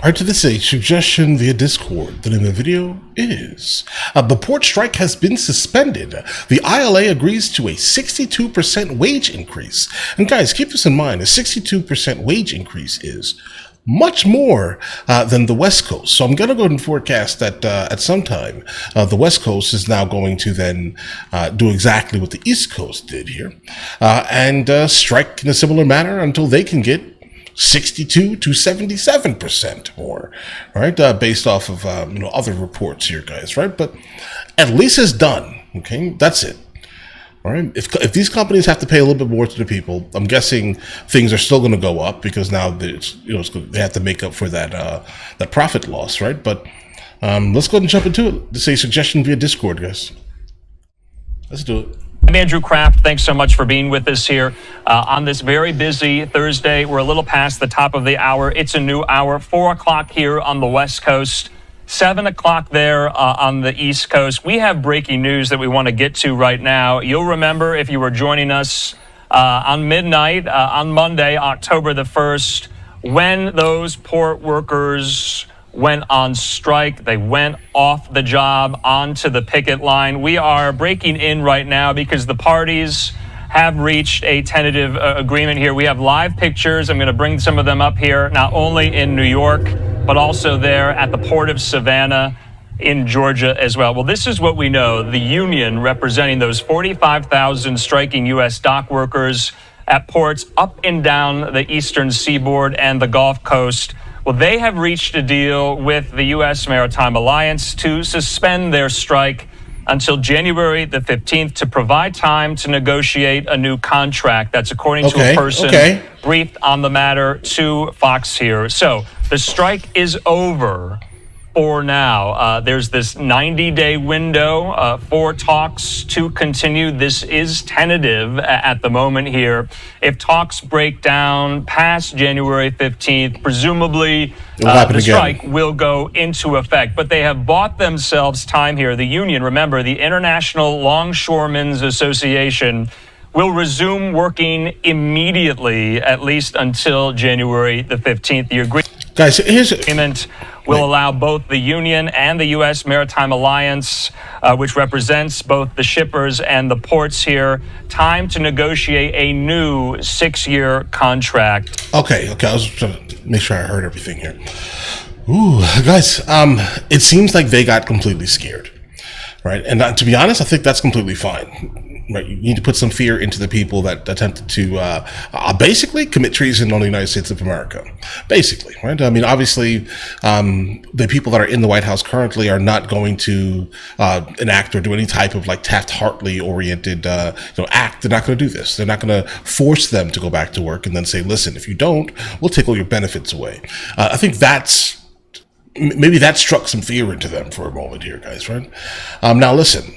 All right, so this is a suggestion via Discord. The name of the video is the port strike has been suspended. The ILA agrees to a 62% wage increase. And guys, keep this in mind, a 62% wage increase is much more than the West Coast. So I'm going to go ahead and forecast that at some time, the West Coast is now going to then do exactly what the East Coast did here and strike in a similar manner until they can get 62 to 77% more, right? Based off of other reports here, guys, right? But at least it's done. Okay, that's it. All right. If these companies have to pay a little bit more to the people, I'm guessing things are still going to go up because now they have to make up for that profit loss, right? But let's go ahead and jump into it. This is a suggestion via Discord, guys. Let's do it. I'm Andrew Kraft. Thanks so much for being with us here on this very busy Thursday. We're a little past the top of the hour. It's a new hour, 4 o'clock here on the West Coast, 7 o'clock there on the East Coast. We have breaking news that we want to get to right now. You'll remember if you were joining us on midnight on Monday, October the 1st, when those port workers went on strike. They went off the job onto the picket line. We are breaking in right now because the parties have reached a tentative agreement here. We have live pictures. I'm going to bring some of them up here, not only in New York, but also there at the Port of Savannah in Georgia as well. Well, this is what we know. The union representing those 45,000 striking U.S. dock workers at ports up and down the eastern seaboard and the Gulf Coast. Well, they have reached a deal with the U.S. Maritime Alliance to suspend their strike until January the 15th to provide time to negotiate a new contract. That's according to a person briefed on the matter to Fox here. So the strike is over for now. There's this 90-day window for talks to continue. This is tentative at the moment here. If talks break down past January 15th, presumably the strike will go into effect. But they have bought themselves time here. The union, remember, the International Longshoremen's Association, will resume working immediately, at least until January the 15th. The agreement will allow both the union and the U.S. Maritime Alliance, which represents both the shippers and the ports here, time to negotiate a new 6-year contract. Okay. I was trying to make sure I heard everything here. Ooh, guys, it seems like they got completely scared, right? And to be honest, I think that's completely fine. Right, you need to put some fear into the people that attempted to basically commit treason on the United States of America. Basically, right? I mean, obviously, the people that are in the White House currently are not going to enact or do any type of like Taft-Hartley oriented act. They're not going to do this. They're not going to force them to go back to work and then say, listen, if you don't, we'll take all your benefits away. I think maybe that struck some fear into them for a moment here, guys, right? Now, listen.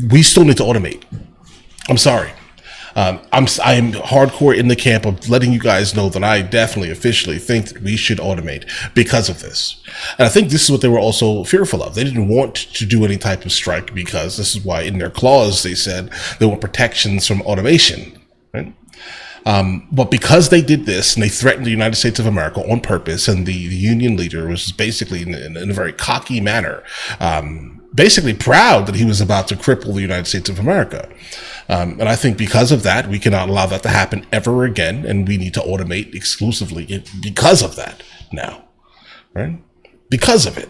We still need to automate. I'm sorry. I am hardcore in the camp of letting you guys know that I definitely officially think that we should automate because of this. And I think this is what they were also fearful of. They didn't want to do any type of strike because this is why in their clause they said they want protections from automation, right? But because they did this and they threatened the United States of America on purpose, and the union leader was basically in a very cocky manner, basically proud that he was about to cripple the United States of America. And I think because of that, we cannot allow that to happen ever again. And we need to automate exclusively because of that now, right? Because of it.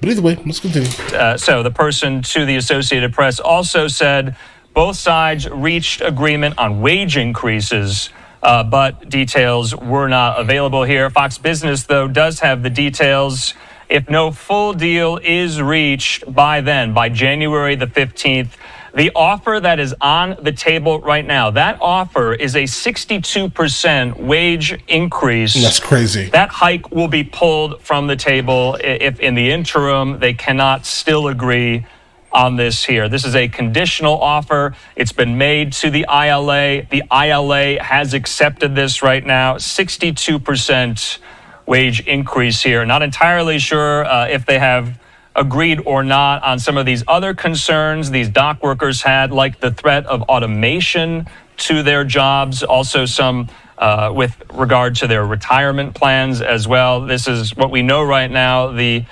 But either way, let's continue. So the person to the Associated Press also said both sides reached agreement on wage increases, but details were not available here. Fox Business, though, does have the details. If no full deal is reached by then, by January the 15th, the offer that is on the table right now, that offer is a 62% wage increase. That's crazy. That hike will be pulled from the table if in the interim they cannot still agree on this here. This is a conditional offer. It's been made to the ILA. The ILA has accepted this right now, 62% wage increase here. Not entirely sure if they have agreed or not on some of these other concerns these dock workers had, like the threat of automation to their jobs, also some with regard to their retirement plans as well. This is what we know right now. The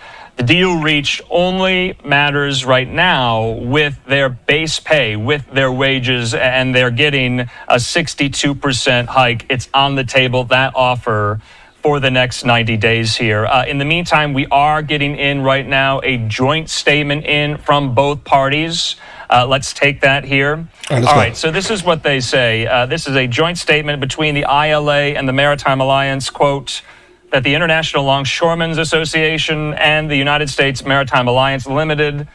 deal reached only matters right now with their base pay, with their wages, and they're getting a 62% hike. It's on the table, that offer, for the next 90 days here. In the meantime, we are getting in right now a joint statement in from both parties. Let's take that here. All right, so this is what they say. This is a joint statement between the ILA and the Maritime Alliance, quote, that the International Longshoremen's Association and the United States Maritime Alliance Limited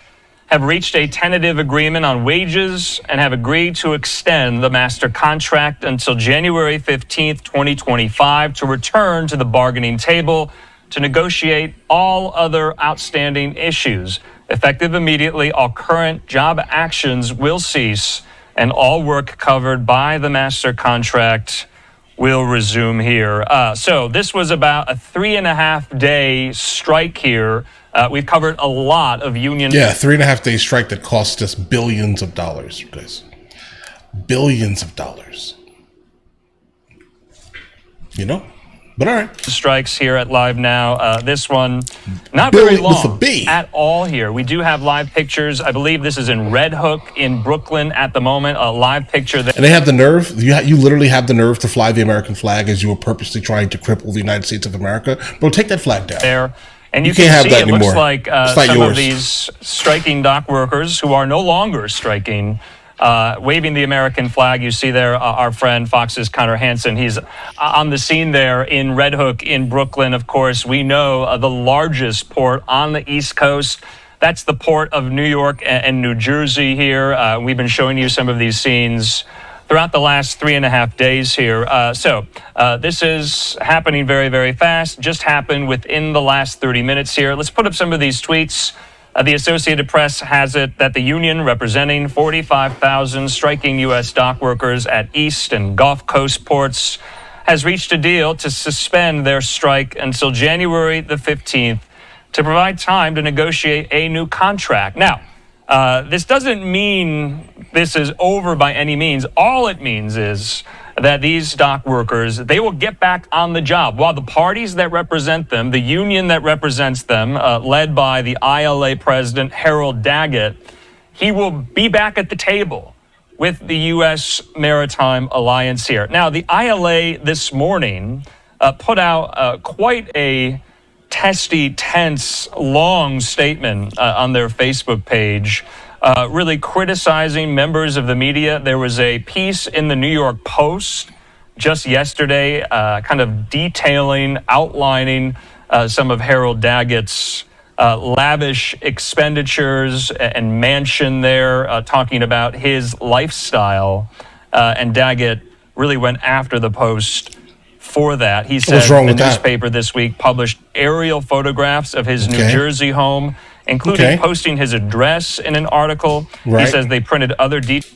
have reached a tentative agreement on wages and have agreed to extend the master contract until January 15th, 2025 to return to the bargaining table to negotiate all other outstanding issues. Effective immediately, all current job actions will cease and all work covered by the master contract will resume here. So this was about a 3.5-day strike here. We've covered a lot of union. Yeah, 3.5-day strike that cost us billions of dollars, guys. Billions of dollars. You know? But all right. Strikes here at Live Now. This one, not very long at all here. We do have live pictures. I believe this is in Red Hook in Brooklyn at the moment. A live picture. And they have the nerve. You literally have the nerve to fly the American flag as you were purposely trying to cripple the United States of America. Bro, take that flag down. There. And you can't can have see that it anymore. Looks like some of these striking dock workers who are no longer striking, waving the American flag. You see there our friend Fox's Connor Hansen. He's on the scene there in Red Hook in Brooklyn. Of course, we know the largest port on the East Coast. That's the port of New York and New Jersey here. We've been showing you some of these scenes throughout the last 3.5 days here. So this is happening very, very fast. Just happened within the last 30 minutes here. Let's put up some of these tweets. The Associated Press has it that the union representing 45,000 striking U.S. dock workers at East and Gulf Coast ports has reached a deal to suspend their strike until January the 15th to provide time to negotiate a new contract. Now, this doesn't mean this is over by any means. All it means is that these dock workers, they will get back on the job while the parties that represent them, the union that represents them, led by the ILA president, Harold Daggett, he will be back at the table with the U.S. Maritime Alliance here. Now, the ILA this morning put out quite a testy, tense, long statement on their Facebook page, really criticizing members of the media. There was a piece in the New York Post just yesterday kind of detailing, outlining some of Harold Daggett's lavish expenditures and mansion there, talking about his lifestyle. And Daggett really went after the Post for that. He said the newspaper this week published aerial photographs of his New Jersey home, including posting his address in an article. He says they printed other details.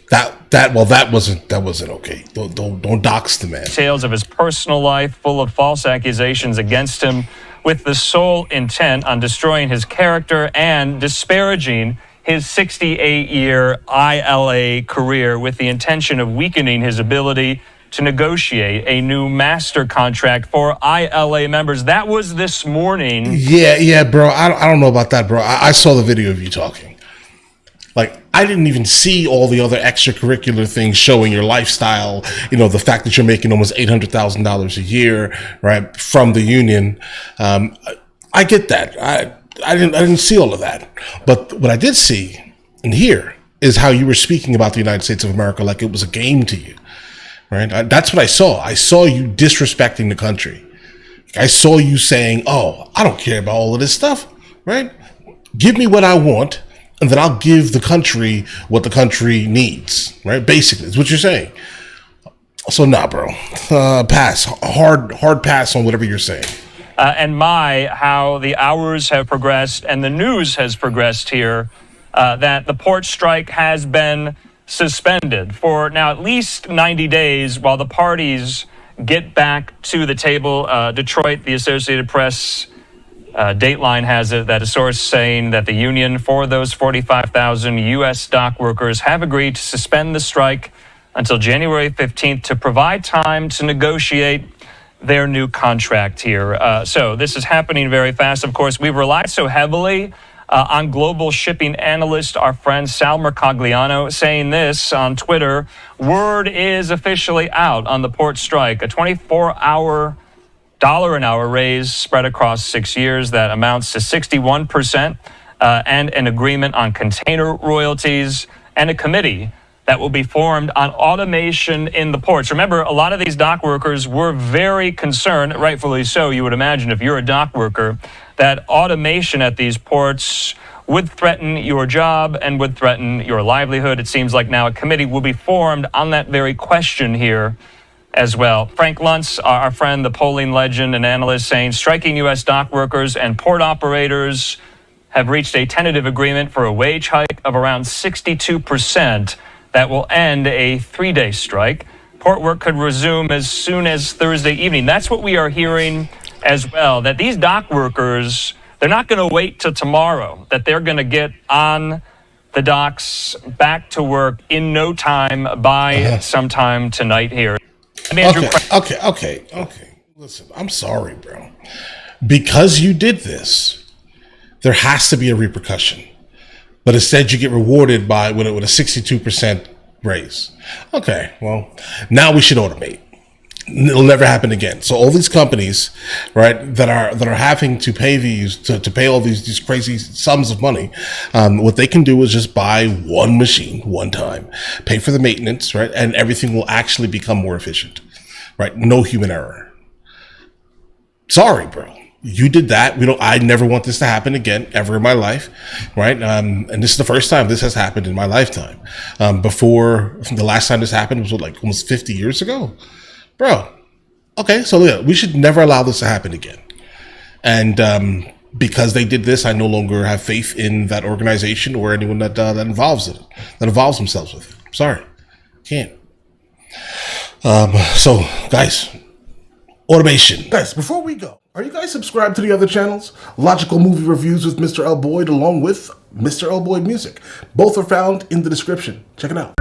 That wasn't okay. Don't dox the man. Details of his personal life, full of false accusations against him, with the sole intent on destroying his character and disparaging his 68-year ILA career, with the intention of weakening his ability to negotiate a new master contract for ILA members. That was this morning. Yeah, bro. I don't know about that, bro. I saw the video of you talking. Like, I didn't even see all the other extracurricular things showing your lifestyle. You know, the fact that you're making almost $800,000 a year, right, from the union. I get that. I didn't see all of that. But what I did see and hear is how you were speaking about the United States of America like it was a game to you. Right? That's what I saw. I saw you disrespecting the country. I saw you saying, oh, I don't care about all of this stuff, right? Give me what I want, and then I'll give the country what the country needs, right? Basically, is what you're saying. So, nah, bro. Pass. Hard pass on whatever you're saying. And how the hours have progressed and the news has progressed here, that the port strike has been suspended for now at least 90 days while the parties get back to the table. Detroit, the Associated Press, Dateline has it that a source saying that the union for those 45,000 U.S. dock workers have agreed to suspend the strike until January 15th to provide time to negotiate their new contract here. So this is happening very fast. Of course, we've relied so heavily on global shipping analyst, our friend Sal Mercogliano, saying this on Twitter: word is officially out on the port strike, a 24-hour dollar an hour raise spread across 6 years that amounts to 61%, and an agreement on container royalties, and a committee that will be formed on automation in the ports. Remember, a lot of these dock workers were very concerned, rightfully so, you would imagine, if you're a dock worker, that automation at these ports would threaten your job and would threaten your livelihood. It seems like now a committee will be formed on that very question here as well. Frank Luntz, our friend, the polling legend and analyst, saying striking U.S. dock workers and port operators have reached a tentative agreement for a wage hike of around 62% that will end a 3-day strike. Port work could resume as soon as Thursday evening. That's what we are hearing as well, that these dock workers, they're not going to wait till tomorrow, that they're going to get on the docks, back to work in no time by sometime tonight here. Okay. Listen, I'm sorry, bro. Because you did this, there has to be a repercussion. But instead, you get rewarded with a 62% raise. Okay, well, now we should automate. It'll never happen again. So all these companies, right, that are having to pay to pay all these crazy sums of money, what they can do is just buy one machine one time, pay for the maintenance, right, and everything will actually become more efficient, right? No human error. Sorry, bro. You did that. I never want this to happen again, ever in my life, right? And this is the first time this has happened in my lifetime. Before, the last time this happened was like almost 50 years ago. Bro, okay, so yeah, we should never allow this to happen again. And because they did this, I no longer have faith in that organization or anyone that involves themselves with it. Sorry, can't. So, guys, automation. Guys, before we go, are you guys subscribed to the other channels? Logical Movie Reviews with Mr. L. Boyd, along with Mr. L. Boyd Music. Both are found in the description. Check it out.